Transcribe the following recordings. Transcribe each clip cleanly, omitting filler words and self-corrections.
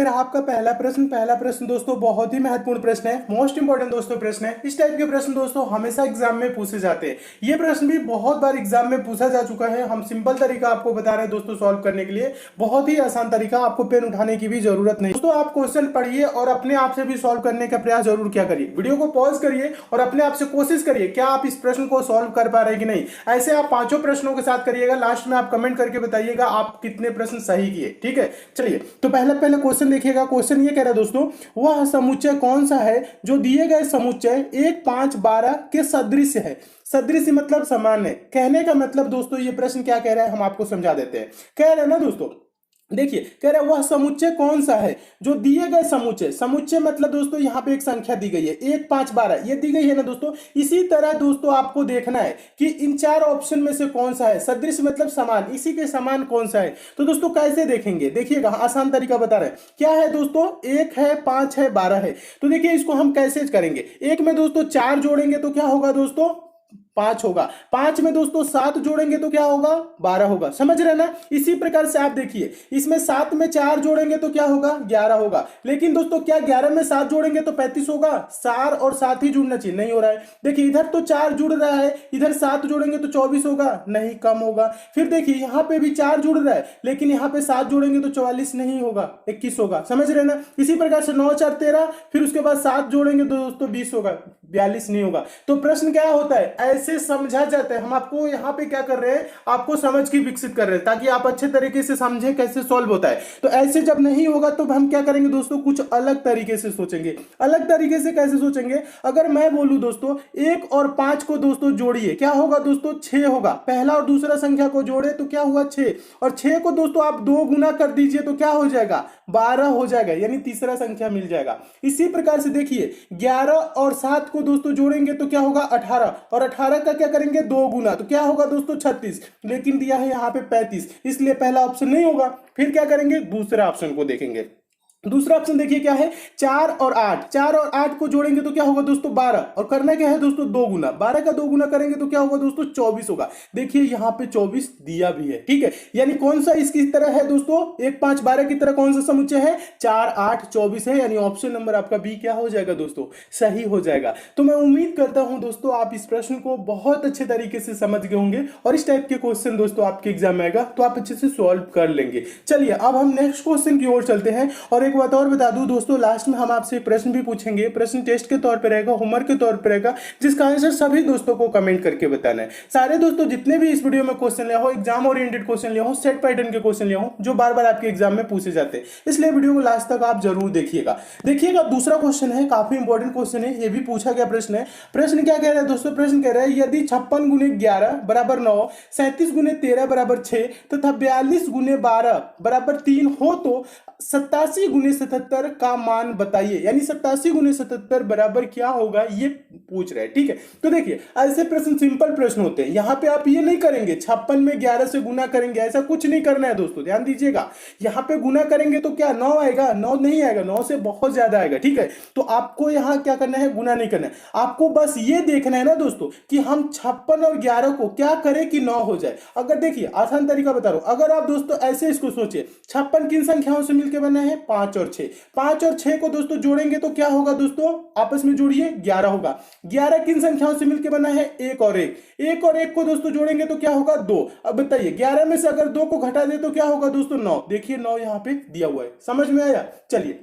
ये रहा आपका पहला प्रश्न दोस्तों बहुत ही महत्वपूर्ण प्रश्न है, मोस्ट इंपॉर्टेंट दोस्तों प्रश्न है। इस टाइप के प्रश्न दोस्तों हमेशा एग्जाम में पूछे जाते हैं। ये प्रश्न भी बहुत बार एग्जाम में पूछा जा चुका है। हम सिंपल तरीका आपको बता रहे हैं दोस्तों सॉल्व करने के लिए, बहुत ही आसान तरीका, आपको पेन उठाने की भी जरूरत नहीं। दोस्तों आप क्वेश्चन पढ़िए और अपने आप से भी सॉल्व करने का प्रयास जरूर क्या करिए। वीडियो को पॉज करिए और अपने आप से कोशिश करिए क्या आप इस प्रश्न को सॉल्व कर पा रहे हैं कि नहीं। ऐसे आप पांचों प्रश्नों के साथ करिएगा, लास्ट में आप कमेंट करके बताइएगा आप कितने प्रश्न सही किए। ठीक है, चलिए तो पहले क्वेश्चन देखिएगा। क्वेश्चन ये कह रहा है दोस्तों, वह समुच्चय कौन सा है जो दिए गए समुच्चय 1, 5, 12 के सदृश है। सदृश मतलब समान है। कहने का मतलब दोस्तों ये प्रश्न क्या कह रहा है हम आपको समझा देते हैं। कह रहे हैं ना दोस्तों, देखिए कह रहा है वह समुच्चय कौन सा है जो दिए गए समुच्चय मतलब दोस्तों यहाँ पे एक संख्या दी गई है 1, 5, 12 ये दी गई है ना दोस्तों। इसी तरह दोस्तों आपको देखना है कि इन चार ऑप्शन में से कौन सा है। सदृश मतलब समान, इसी के समान कौन सा है। तो दोस्तों कैसे देखेंगे, देखिएगा आसान तरीका बता रहे हैं। क्या है दोस्तों, 1 है, 5 है, 12 है। तो देखिए इसको हम कैसे करेंगे। 1 में दोस्तों 4 जोड़ेंगे तो क्या होगा दोस्तों 5 होगा। 5 में दोस्तों 7 जोड़ेंगे तो क्या होगा 12 होगा। समझ रहे ना। इसी प्रकार से आप देखिए इसमें 7 में 4 जोड़ेंगे तो क्या होगा 11 होगा। लेकिन दोस्तों क्या 11 में 7 जोड़ेंगे तो 35 होगा। 4 और 7 ही जुड़ना चाहिए, नहीं हो रहा है। देखिए इधर तो 4 जुड़ रहा है, इधर 7 जोड़ेंगे तो 24 होगा, नहीं कम होगा। फिर देखिए यहाँ पे भी 4 जुड़ रहा है लेकिन यहाँ पे 7 जोड़ेंगे तो 44 नहीं होगा, 21 होगा। समझ रहे ना। इसी प्रकार से 9, 4, 13, फिर उसके बाद 7 जोड़ेंगे तो दोस्तों 20 होगा, 42 नहीं होगा। तो प्रश्न क्या होता है ऐसे समझा जाता है। हम आपको यहाँ पे क्या कर रहे हैं, आपको समझ की विकसित कर रहे हैं ताकि आप अच्छे तरीके से समझें कैसे सॉल्व होता है। तो ऐसे जब नहीं होगा तो हम क्या करेंगे दोस्तों, कुछ अलग तरीके से सोचेंगे। अलग तरीके से कैसे सोचेंगे, अगर मैं बोलूं दोस्तों 1 और 5 को दोस्तों जोड़िए, क्या होगा दोस्तों 6 होगा। पहला और दूसरा संख्या को जोड़े तो क्या हुआ 6, और 6 को दोस्तों आप 2 गुना कर दीजिए तो क्या हो जाएगा 12 हो जाएगा, यानी तीसरा संख्या मिल जाएगा। इसी प्रकार से देखिए 11 और 7 को दोस्तों जोड़ेंगे तो क्या होगा 18, और 18 का क्या करेंगे 2 गुना तो क्या होगा दोस्तों 36, लेकिन दिया है यहाँ पे 35, इसलिए पहला ऑप्शन नहीं होगा। फिर क्या करेंगे दूसरा ऑप्शन को देखेंगे। दूसरा ऑप्शन देखिए क्या है 4 और 8, 4 और 8 को जोड़ेंगे तो क्या होगा दोस्तों 12, और करना क्या है दोस्तों 2 गुना। 12 का 2 गुना करेंगे तो क्या होगा दोस्तों 24 होगा। देखिए यहाँ पे 24 दिया भी है। ठीक है, यानी कौन सा इसकी तरह है दोस्तों 1, 5, 12 की तरह कौन सा समुच्चय है 4, 8, 24 है, यानी ऑप्शन नंबर आपका बी क्या हो जाएगा दोस्तों सही हो जाएगा। तो मैं उम्मीद करता हूं दोस्तों आप इस प्रश्न को बहुत अच्छे तरीके से समझ गए होंगे और इस टाइप के क्वेश्चन दोस्तों आपके एग्जाम में आएगा तो आप अच्छे से सॉल्व कर लेंगे। चलिए अब हम नेक्स्ट क्वेश्चन की ओर चलते हैं। और एक बात और बता दूं दोस्तों, लास्ट में हम आपसे प्रश्न भी पूछेंगे। प्रश्न टेस्ट के तौर पर रहेगा, होमवर्क के तौर पर रहेगा, जिसका आंसर सभी दोस्तों को कमेंट करके बताना है। सारे दोस्तों जितने भी इस वीडियो में क्वेश्चन लिया हो, एग्जाम ओरिएंटेड क्वेश्चन लिया हो, सेट पैटर्न के क्वेश्चन लिया हो जो बार बार आपके एग्जाम में पूछे जाते हैं, इसलिए वीडियो को लास्ट तक आप जरूर देखिएगा। दूसरा क्वेश्चन है, काफी इंपॉर्टेंट क्वेश्चन है, ये भी पूछा गया प्रश्न है। प्रश्न क्या कह रहा है दोस्तों, प्रश्न कह रहा है यदि 56 गुने 11 बराबर 9, 37 गुने 13 बराबर 6 तथा 42 गुने 12 बराबर 3 हो तो 87 गुने 77 का मान बताइए। यानी 87 गुने 77 बराबर क्या होगा ये पूछ रहे हैं। ठीक है, तो देखिए ऐसे प्रश्न सिंपल प्रश्न होते हैं। यहाँ पे आप ये नहीं करेंगे 56 में 11 से गुना करेंगे, ऐसा कुछ नहीं करना है दोस्तों, ध्यान दीजिएगा। यहाँ पे गुना करेंगे तो क्या 9 आएगा, 9 नहीं आएगा, 9 से बहुत ज्यादा आएगा। ठीक है, तो आपको यहाँ क्या करना है, गुना नहीं करना है। आपको बस ये देखना है ना दोस्तों कि हम 56 और 11 को क्या करें कि 9 हो जाए। अगर देखिए आसान तरीका बता रहा हूं, अगर आप दोस्तों ऐसे इसको सोचिए 56 किन संख्याओं से मिलकर बना है 5 और 6, 5 और 6 को दोस्तों जोड़ेंगे तो क्या होगा दोस्तों आपस में जोड़िए 11 होगा। 11 किन संख्याओं से मिलकर बना है 1 और 1, 1 और 1 को दोस्तों जोड़ेंगे तो क्या होगा 2। अब बताइए 11 में से अगर 2 को घटा दे तो क्या होगा दोस्तों 9। देखिए 9 यहाँ पे दिया हुआ है, समझ में आया। चलिए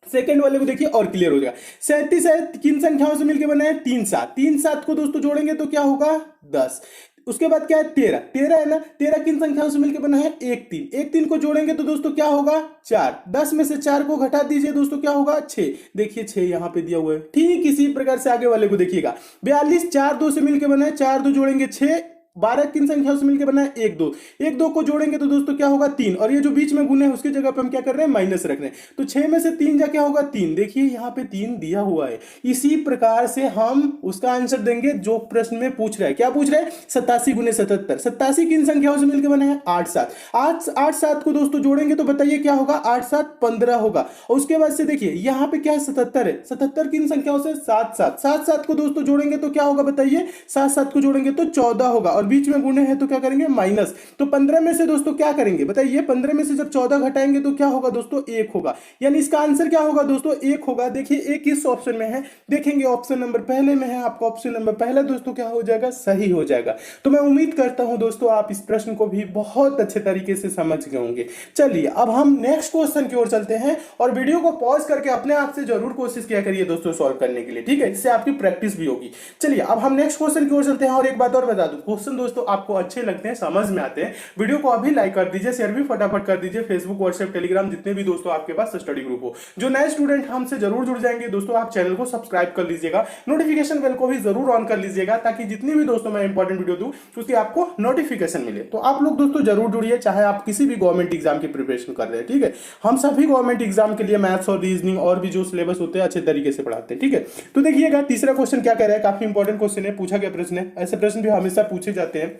सेकेंड वाले को देखिए और क्लियर हो जाएगा। 37 किन संख्याओं से मिलकर बना है 3, 7, 3, 7 को दोस्तों जोड़ेंगे तो क्या होगा 10। उसके बाद क्या है 13, 13 है ना, 13 किन संख्याओं से मिलकर बना है 1, 3, 1, 3 को जोड़ेंगे तो दोस्तों क्या होगा 4, 10 में से 4 को घटा दीजिए दोस्तों क्या होगा 6। देखिए 6 यहां पे दिया हुआ है। ठीक इसी प्रकार से आगे वाले को देखिएगा 42 4, 2 से मिलकर बना है, 4, 2 जोड़ेंगे 6। 12 किन संख्याओं से मिलकर बना है 1, 2, 1, 2 को जोड़ेंगे तो दोस्तों क्या होगा 3, और ये जो बीच में गुने है उसकी जगह पे हम क्या कर रहे हैं माइनस रख रहे हैं, तो 6 में से 3 जा क्या होगा 3। देखिए यहाँ पे 3 दिया हुआ है। इसी प्रकार से हम उसका आंसर देंगे जो प्रश्न में पूछ रहा है। क्या पूछ रहा है 87 गुने 77, 87 किन संख्याओं से मिलकर बना है 8, 7, 8, 7 को दोस्तों जोड़ेंगे तो बताइए क्या होगा 8, 7, 15 होगा। और उसके बाद से देखिए यहाँ पे क्या है 77 है, 77 किन संख्याओं से 7, 7, 7, 7 को दोस्तों जोड़ेंगे तो क्या होगा बताइए 7, 7 को जोड़ेंगे तो 14 होगा। और बीच में गुणे हैं तो क्या करेंगे माइनस। तो 15 में से दोस्तों क्या करेंगे बताइए, 15 में से जब 14 घटाएंगे तो क्या होगा दोस्तों 1 होगा, यानी इसका आंसर क्या होगा दोस्तों 1 होगा। देखिए 1 किस ऑप्शन में है, देखेंगे ऑप्शन नंबर पहले में है, आपका ऑप्शन नंबर पहला दोस्तों क्या हो जाएगा सही हो जाएगा। तो मैं उम्मीद करता हूं दोस्तों आप इस प्रश्न को भी बहुत अच्छे तरीके से समझ गए होंगे। चलिए अब हम नेक्स्ट क्वेश्चन की ओर चलते हैं और वीडियो को पॉज करके अपने आप से जरूर कोशिश किया करिए दोस्तों सॉल्व करने के लिए, ठीक है, इससे आपकी प्रैक्टिस भी होगी। चलिए अब हम नेक्स्ट क्वेश्चन की ओर चलते हैं और एक बात और बता दूं, क्वेश्चन दोस्तों आपको अच्छे लगते हैं, समझ में आते हैं, वीडियो को अभी लाइक कर दीजिए, शेयर भी फटाफट कर दीजिए, फेसबुक व्हाट्सएप टेलीग्राम जितने भी दोस्तों आपके पास स्टडी ग्रुप हो। जो नए स्टूडेंट हमसे जरूर जुड़ जाएंगे दोस्तों आप चैनल को सब्सक्राइब कर लीजिएगा, नोटिफिकेशन बेल को भी जरूर ऑन कर लीजिएगा ताकि जितनी भी दोस्तों मैं इंपॉर्टेंट वीडियो दूं उसकी आपको नोटिफिकेशन मिले। तो आप लोग दोस्तों जरूर जुड़िए, चाहे आप किसी भी गवर्नमेंट एग्जाम की प्रिपरेशन कर रहे हैं, ठीक है, हम सभी गवर्नमेंट एग्जाम के लिए मैथ्स और रीजनिंग और भी जो सिलेबस होते हैं अच्छे तरीके से पढ़ाते हैं, ठीक है। तो देखिएगा तीसरा क्वेश्चन क्या कह रहा है, काफी इंपॉर्टेंट क्वेश्चन है, पूछा गया प्रश्न है, ऐसे प्रश्न भी हमेशा पूछे जाते हैं।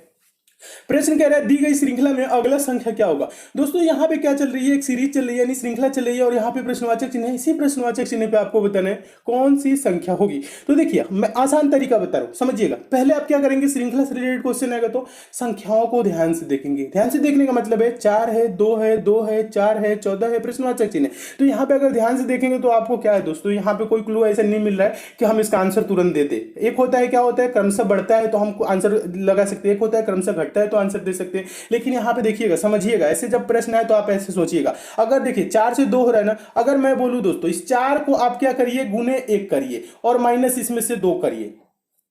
प्रश्न कह रहा है दी गई श्रृंखला में अगला संख्या क्या होगा। दोस्तों यहाँ पे क्या चल रही है, एक सीरीज चल रही है यानी श्रृंखला चल रही है और यहाँ पे प्रश्नवाचक चिन्ह है, इसी प्रश्नवाचक चिन्ह पे आपको बताना है कौन सी संख्या होगी। तो देखिए मैं आसान तरीका बता रहा हूँ, समझिएगा। पहले आप क्या करेंगे, श्रृंखला से रिलेटेड क्वेश्चन आएगा तो संख्याओं को ध्यान से देखेंगे, ध्यान से देखने का मतलब है 4 है, 2 है, 2 है, 4 है, 14 है, प्रश्नवाचक चिन्ह। तो यहाँ पे अगर ध्यान से देखेंगे तो आपको क्या है दोस्तों, यहाँ पे कोई क्लू ऐसा नहीं मिल रहा है कि हम इसका आंसर तुरंत दे दे। एक होता है क्या होता है क्रमशः बढ़ता है तो हम आंसर लगा सकते हैं, एक होता है क्रमशः घटता है तो आंसर दे सकते हैं। लेकिन यहां पे देखिएगा, समझिएगा, ऐसे जब प्रश्न है तो आप ऐसे सोचिएगा, अगर देखिए 4 से 2 हो रहा है ना, अगर मैं बोलूं दोस्तों इस 4 को आप क्या करिए गुने 1 करिए और माइनस इसमें से 2 करिए,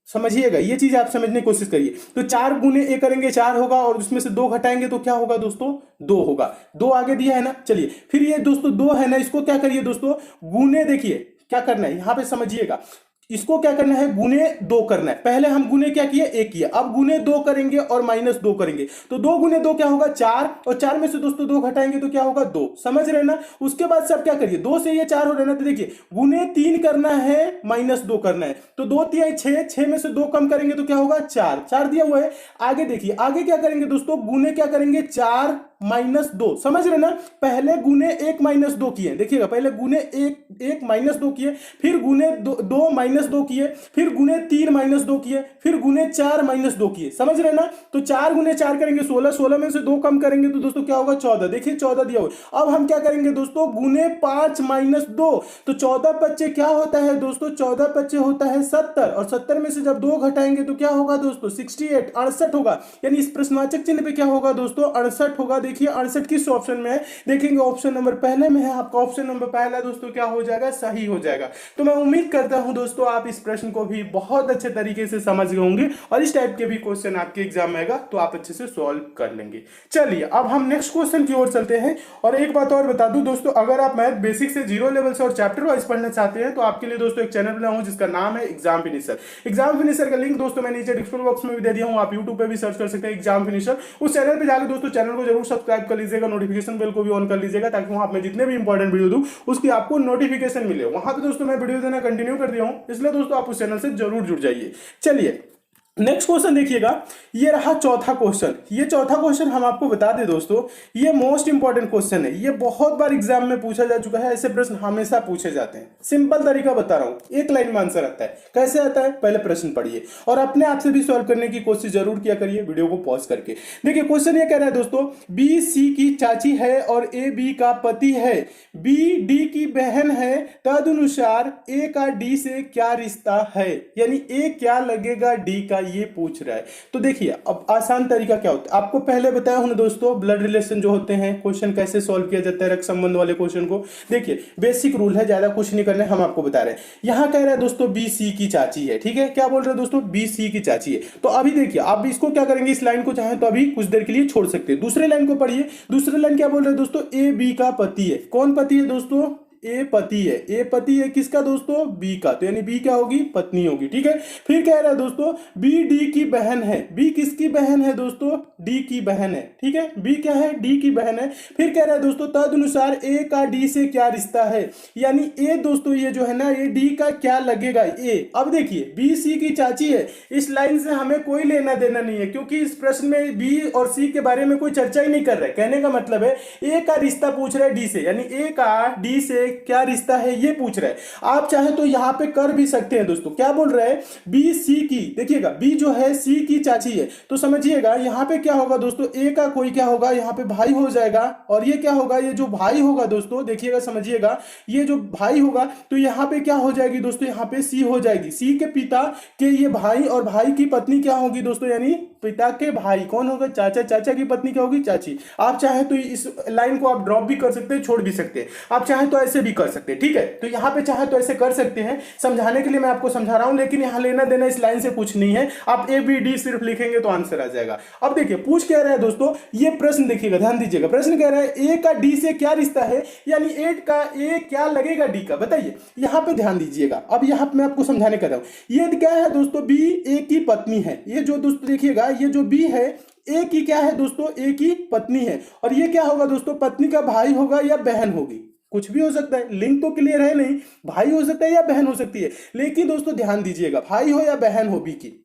समझिएगा, ये चीज आप समझने की कोशिश करिए। तो 4 गुने 1 करेंगे 4 होगा और उसमें से 2 घटाएंगे तो क्या होगा दोस्तों 2 होगा, 2 आगे दिया है ना। चलिए फिर ये दोस्तों 2 है ना, इसको क्या करिए दोस्तों गुने, देखिए क्या करना है यहां पे समझिएगा, इसको क्या करना है गुने 2 करना है। पहले हम गुने क्या किए 1 किया, अब गुने 2 करेंगे और माइनस 2 करेंगे तो 2 गुने 2 क्या होगा 4 और 4 में से दोस्तों 2 घटाएंगे तो क्या होगा 2, समझ रहे ना। उसके बाद से आप क्या करिए 2 से ये 4 हो रहा है ना, तो देखिए गुने 3 करना है माइनस 2 करना है, तो 2 3 6, 6 में से 2 कम करेंगे तो क्या होगा 4, 4 दिया हुआ है। आगे देखिए आगे क्या करेंगे दोस्तों, गुने क्या करेंगे 4 माइनस 2, समझ रहे ना। पहले गुने 1 माइनस 2 किए, देखिएगा पहले गुने 1 माइनस 2 किए, फिर गुने 2 माइनस 2 किए, फिर गुने 3 माइनस 2 किए, फिर गुने 4 माइनस 2 किए, समझ रहे ना। तो 4 गुने 4 करेंगे 16, 16 में से 2 कम करेंगे तो दोस्तों क्या होगा 14, देखिए 14 दिया हुआ। अब हम क्या करेंगे दोस्तों गुने 5 माइनस 2, तो 14 पच्चे क्या होता है दोस्तों, 14 पच्चे होता है 70 और 70 में से जब 2 घटाएंगे तो क्या होगा दोस्तों 68, 68 होगा, यानी इस प्रश्नवाचक चिन्ह पे क्या होगा दोस्तों 68 होगा। देखिए 68 किस ऑप्शन में है, देखेंगे ऑप्शन नंबर पहले में है, आपका ऑप्शन नंबर पहला दोस्तों क्या हो जाएगा सही हो जाएगा। तो मैं उम्मीद करता हूं दोस्तों आप इस प्रश्न को भी बहुत अच्छे तरीके से समझ गए होंगे और इस टाइप के भी क्वेश्चन आपके एग्जाम में आएगा तो आप अच्छे से सॉल्व कर लेंगे। चलिए अब हम नेक्स्ट क्वेश्चन की ओर चलते हैं और एक बात और बता दूं दोस्तों, अगर आप मैथ बेसिक से 0 लेवल से और चैप्टर वाइज पढ़ना चाहते हैं तो आपके लिए दोस्तों एक चैनल बनाया हूं जिसका नाम है एग्जाम फिनिशर। एग्जाम फिनिशर का लिंक दोस्तों मैं नीचे डिस्क्रिप्शन बॉक्स में भी दे दिया हूं, आप यूट्यूब पे भी सर्च कर सकते हैं एग्जाम फिनिशर। उस चैनल पे जाकर दोस्तों चैनल को जरूर सब्सक्राइब कर लीजिएगा, नोटिफिकेशन बेल को भी ऑन कर लीजिएगा ताकि वहां पे जितने भी इंपॉर्टेंट वीडियो दूं उसकी आपको नोटिफिकेशन मिले। वहां पे दोस्तों मैं वीडियो देना कंटिन्यू कर दिया हूं, इसलिए दोस्तों आप उस चैनल से जरूर जुड़ जाइए। चलिए नेक्स्ट क्वेश्चन देखिएगा, ये रहा चौथा क्वेश्चन। ये चौथा क्वेश्चन हम आपको बता दें दोस्तों, ये मोस्ट इंपॉर्टेंट क्वेश्चन है, ये बहुत बार एग्जाम में पूछा जा चुका है, ऐसे प्रश्न हमेशा पूछे जाते हैं। सिंपल तरीका बता रहा हूं, एक लाइन में आंसर आता है। कैसे आता है, पहले प्रश्न पढ़िए और अपने आप से भी सॉल्व करने की कोशिश जरूर किया करिए वीडियो को पॉज करके। देखिए क्वेश्चन ये कह रहा है दोस्तों, बी सी की चाची है और ए बी का पति है, बी डी की बहन है, तदनुसार ए का डी से क्या रिश्ता है, यानी ए क्या लगेगा डी का, ये पूछ रहा है। तो देखिए अब आसान तरीका क्या होता है, आपको पहले बताया हूं दोस्तों ब्लड रिलेशन जो होते हैं, क्वेश्चन कैसे सॉल्व किया जाता है रक्त संबंध वाले क्वेश्चन को। देखिए बेसिक रूल है, ज्यादा कुछ नहीं करना है, हम आपको बता रहे हैं। यहां कह रहा है दोस्तों बी सी की चाची है, ठीक है, क्या बोल रहे हैं दोस्तों बी सी की चाची है। तो अभी देखिए आप इसको क्या करेंगे, इस लाइन को चाहे तो अभी कुछ देर के लिए छोड़ सकते हैं, दूसरे लाइन को पढ़िए। दूसरे लाइन क्या बोल रहे हैं दोस्तों, ए बी का पति है। कौन पति है दोस्तों, ए पति है। ए पति है किसका दोस्तों, बी का, तो यानी बी क्या होगी, पत्नी होगी, ठीक है। फिर कह रहा है दोस्तों बी डी की बहन है। बी किसकी बहन है दोस्तों, डी की बहन है, ठीक है, बी क्या है, डी की बहन है। फिर कह रहा है दोस्तों तदनुसार ए का डी से क्या रिश्ता है, यानी ए दोस्तों ये जो है ना ये डी का क्या लगेगा, ए। अब देखिए बी सी की चाची है, इस लाइन से हमें कोई लेना देना नहीं है क्योंकि इस प्रश्न में बी और सी के बारे में कोई चर्चा ही नहीं कर रहा है। कहने का मतलब है ए का रिश्ता पूछ रहा है डी से, यानी ए का डी से क्या रिश्ता है ये पूछ रहा है। आप चाहे तो यहाँ पे कर भी सकते हैं दोस्तों। क्या बोल रहे हैं, बी सी की, देखिएगा बी जो है सी की चाची है, तो समझिएगा यहाँ पे क्या होगा दोस्तों, ए का कोई क्या होगा यहाँ पे भाई हो जाएगा, और ये क्या होगा, ये जो भाई होगा दोस्तों देखिएगा समझिएगा, ये जो भाई होगा तो यहाँ पे क्या हो जाएगी दोस्तों, यहाँ पे सी हो जाएगी, सी के पिता के ये भाई, और भाई की पत्नी क्या होगी दोस्तों, यानी पिता के भाई कौन होगा, चाचा, चाचा की पत्नी क्या होगी, चाची। आप चाहे तो इस लाइन को आप ड्रॉप भी कर सकते हैं, छोड़ भी सकते हैं, आप चाहे तो ऐसे भी कर सकते हैं, ठीक है। तो यहाँ पे चाहे तो ऐसे कर सकते हैं, समझाने के लिए मैं आपको समझा रहा हूं, लेकिन यहाँ लेना देना इस लाइन से कुछ नहीं है। आप ए बी डी सिर्फ लिखेंगे तो आंसर आ जाएगा। अब देखिए पूछ क्या रहा है दोस्तों, ये प्रश्न देखिएगा, ध्यान दीजिएगा, प्रश्न कह रहा है ए का डी से क्या रिश्ता है, यानी एट का ए क्या लगेगा डी का, बताइए। यहाँ पे ध्यान दीजिएगा, अब यहाँ पे मैं आपको समझाने कर रहा हूं, ये क्या है दोस्तों, बी ए की पत्नी है, ये जो दोस्तों देखिएगा ये जो बी है ए की क्या है दोस्तों, ए की पत्नी है, और ये क्या होगा दोस्तों, पत्नी का भाई होगा या बहन होगी, कुछ भी हो सकता है, लिंक तो क्लियर है नहीं, भाई हो सकता है या बहन हो सकती है, लेकिन दोस्तों ध्यान दीजिएगा भाई हो या बहन हो बी की,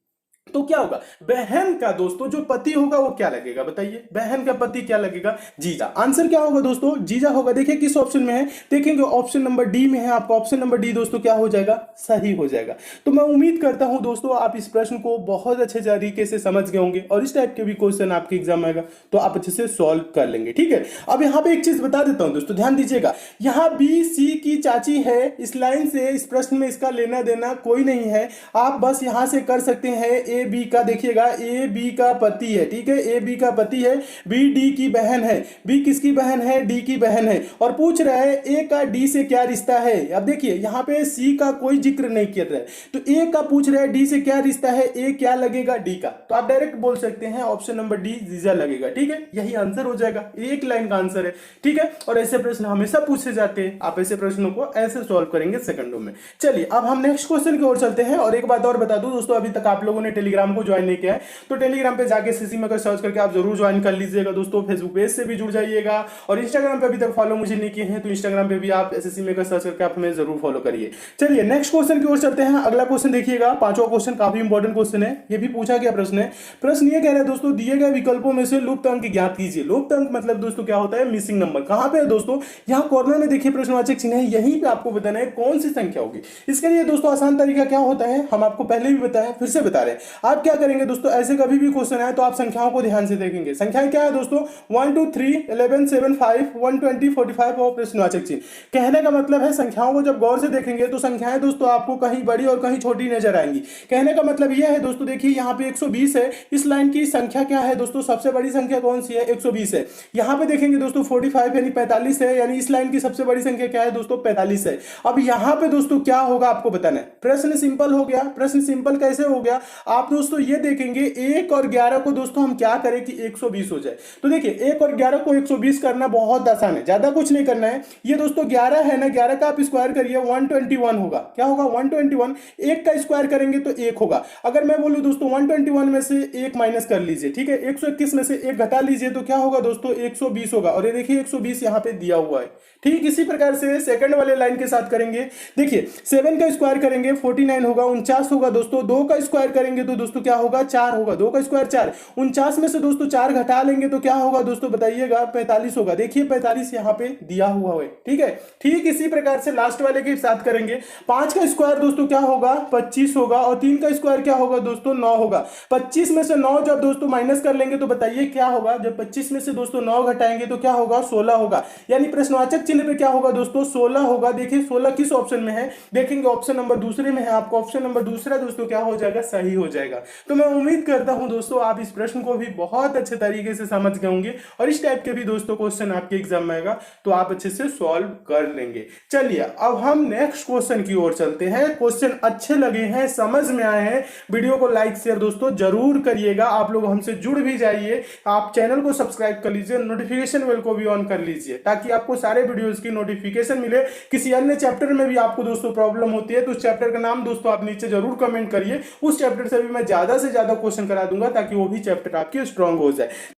तो क्या होगा, बहन का दोस्तों जो पति होगा वो क्या लगेगा, बताइए, बहन का पति क्या लगेगा, जीजा। आंसर क्या होगा दोस्तों, जीजा होगा। देखिए किस ऑप्शन में है, देखेंगे ऑप्शन नंबर डी में है, आपका ऑप्शन नंबर डी दोस्तों क्या हो जाएगा, सही हो जाएगा। तो मैं उम्मीद करता हूं दोस्तों आप इस प्रश्न को बहुत अच्छे तरीके से समझ गए होंगे, और इस टाइप के भी क्वेश्चन आपके एग्जाम में आएगा तो आप अच्छे से सॉल्व कर लेंगे, ठीक है। अब यहाँ पे एक चीज बता देता हूं दोस्तों, ध्यान दीजिएगा, यहाँ बी सी की चाची है, इस लाइन से इस प्रश्न में इसका लेना देना कोई नहीं है, आप बस यहां से कर सकते हैं ए बी का, देखिएगा ए बी का पति है, ठीक है, ए बी का पति है, बी डी की बहन है, बी किसकी बहन है, डी की बहन है, और पूछ रहा है ए का डी से क्या रिश्ता है। अब देखिए यहाँ पे सी का कोई जिक्र नहीं किया रहा है, तो ए का पूछ रहा है डी से क्या रिश्ता है, ए क्या लगेगा डी का, तो आप डायरेक्ट बोल सकते हैं ऑप्शन नंबर डी जीजा लगेगा, ठीक है, यही आंसर हो जाएगा, एक लाइन का आंसर है, ठीक है। और ऐसे प्रश्न हमेशा पूछे जाते हैं, आप ऐसे प्रश्नों को ऐसे सॉल्व करेंगे सेकंडों में। चलिए अब हम नेक्स्ट क्वेश्चन की ओर चलते हैं, और एक बात और बता दूं दोस्तों, अभी तक आप लोगों ने टेलीग्राम को ज्वाइन नहीं किया है तो टेलीग्राम पे जाके एसएससी मेकर सर्च करके आप जरूर ज्वाइन कर लीजिएगा दोस्तों, फेसबुक पेज से भी जुड़ जाइएगा, और इंस्टाग्राम पे अभी तक फॉलो मुझे नहीं किए हैं तो इंस्टाग्राम पे भी आप एसएससी मेकर सर्च करके आप हमें जरूर फॉलो करिए। चलिए नेक्स्ट क्वेश्चन की ओर चलते हैं। अगला क्वेश्चन देखिएगा, पांचवा क्वेश्चन काफी इंपॉर्टेंट क्वेश्चन है, ये भी पूछा गया प्रश्न है। प्रश्न ये कह रहा है दोस्तों, दिए गए विकल्पों में से लुप्त अंक ज्ञात कीजिए। लुप्त अंक मतलब दोस्तों क्या होता है, मिसिंग नंबर। कहां पे है दोस्तों, यहाँ कॉर्नर में देखिए प्रश्नवाचक चिन्ह है, यहीं पे आपको बताना है कौन सी संख्या होगी। इसके लिए दोस्तों आसान तरीका क्या होता है, हम आपको पहले भी बताया फिर से बता रहे हैं। आप क्या करेंगे दोस्तों, ऐसे कभी भी क्वेश्चन आए तो आप संख्याओं को ध्यान से देखेंगे। संख्याएं क्या है दोस्तों, 1 2 3 11 7 5 120 45 और प्रश्नवाचक चिन्ह। कहने का मतलब है संख्याओं को जब गौर से देखेंगे तो संख्याएं दोस्तों आपको कहीं बड़ी और कहीं छोटी नजर आएंगी। कहने का मतलब यह है दोस्तों, देखिए यहाँ पे 120 है, इस लाइन की संख्या क्या है दोस्तों, सबसे बड़ी संख्या कौन सी है, 120 है। यहाँ पे देखेंगे दोस्तों 45 यानी 45 है, यानी इस लाइन की सबसे बड़ी संख्या क्या है दोस्तों, 45 है। अब यहाँ पे दोस्तों क्या होगा आपको बताना है। प्रश्न सिंपल हो गया। प्रश्न सिंपल कैसे हो गया, आप दोस्तों ये देखेंगे 1 और 11 को दोस्तों हम क्या करें कि 120 हो जाए। तो देखिए 1 और 11 को 120 करना बहुत आसान है, ज्यादा कुछ नहीं करना है। ये दोस्तों 11 है ना, 11 का आप स्क्वायर करिए 121 होगा। क्या होगा 121, 1 का स्क्वायर करेंगे तो 1 होगा। अगर मैं बोलूं दोस्तों 121 में से 1 माइनस कर लीजिए, ठीक है, 121 में से 1 घटा लीजिए तो क्या होगा दोस्तों 120 होगा। और ये देखिए 120 यहाँ पे दिया हुआ है। ठीक इसी प्रकार से सेकंड वाले लाइन के साथ करेंगे। देखिए 7 का स्क्वायर करेंगे 49 होगा, 49 होगा दोस्तों। 2 का स्क्वायर करेंगे तो दोस्तों क्या होगा 4 होगा। 2 का स्क्वायर 4, 49 में से दोस्तों 4 घटा लेंगे तो क्या होगा दोस्तों बताइएगा 45 होगा। देखिए 45 यहाँ पे दिया हुआ है, ठीक है। ठीक इसी प्रकार से लास्ट वाले के साथ करेंगे। 5 का स्क्वायर दोस्तों क्या होगा 25 होगा, और 3 का स्क्वायर क्या होगा दोस्तों 9 होगा। 25 में से 9 जब दोस्तों माइनस कर लेंगे तो बताइए क्या होगा, जब 25 में से दोस्तों 9 घटाएंगे तो क्या होगा 16 होगा। यानी प्रश्नवाचक चिन्ह पे क्या होगा दोस्तों 16 होगा। देखिए 16 किस ऑप्शन में है, देखेंगे ऑप्शन नंबर दूसरे में है। आपको ऑप्शन नंबर दूसरा दोस्तों क्या हो जाएगा सही हो जाएगा। तो मैं उम्मीद करता हूं दोस्तों आप इस प्रश्न को भी बहुत अच्छे तरीके से समझ गए होंगे, और इस टाइप के भी दोस्तों क्वेश्चन आपके एग्जाम में आएगा तो आप अच्छे से सॉल्व कर लेंगे। चलिए अब हम नेक्स्ट क्वेश्चन की ओर चलते हैं। क्वेश्चन अच्छे लगे हैं, समझ में आए हैं, वीडियो को लाइक शेयर दोस्तों जरूर करिएगा। आप लोग हमसे जुड़ भी जाइए, आप चैनल को सब्सक्राइब कर लीजिए, नोटिफिकेशन बेल को भी ऑन कर लीजिए ताकि आपको सारे वीडियोस की नोटिफिकेशन मिले। किसी अन्य चैप्टर में भी आपको दोस्तों प्रॉब्लम होती है तो उस चैप्टर का नाम दोस्तों आप नीचे जरूर कमेंट करिए। उस चैप्टर से भी मैं ज्यादा से ज्यादा क्वेश्चन करा दूंगा ताकि वो भी चैप्टर आपके स्ट्रांग हो जाए।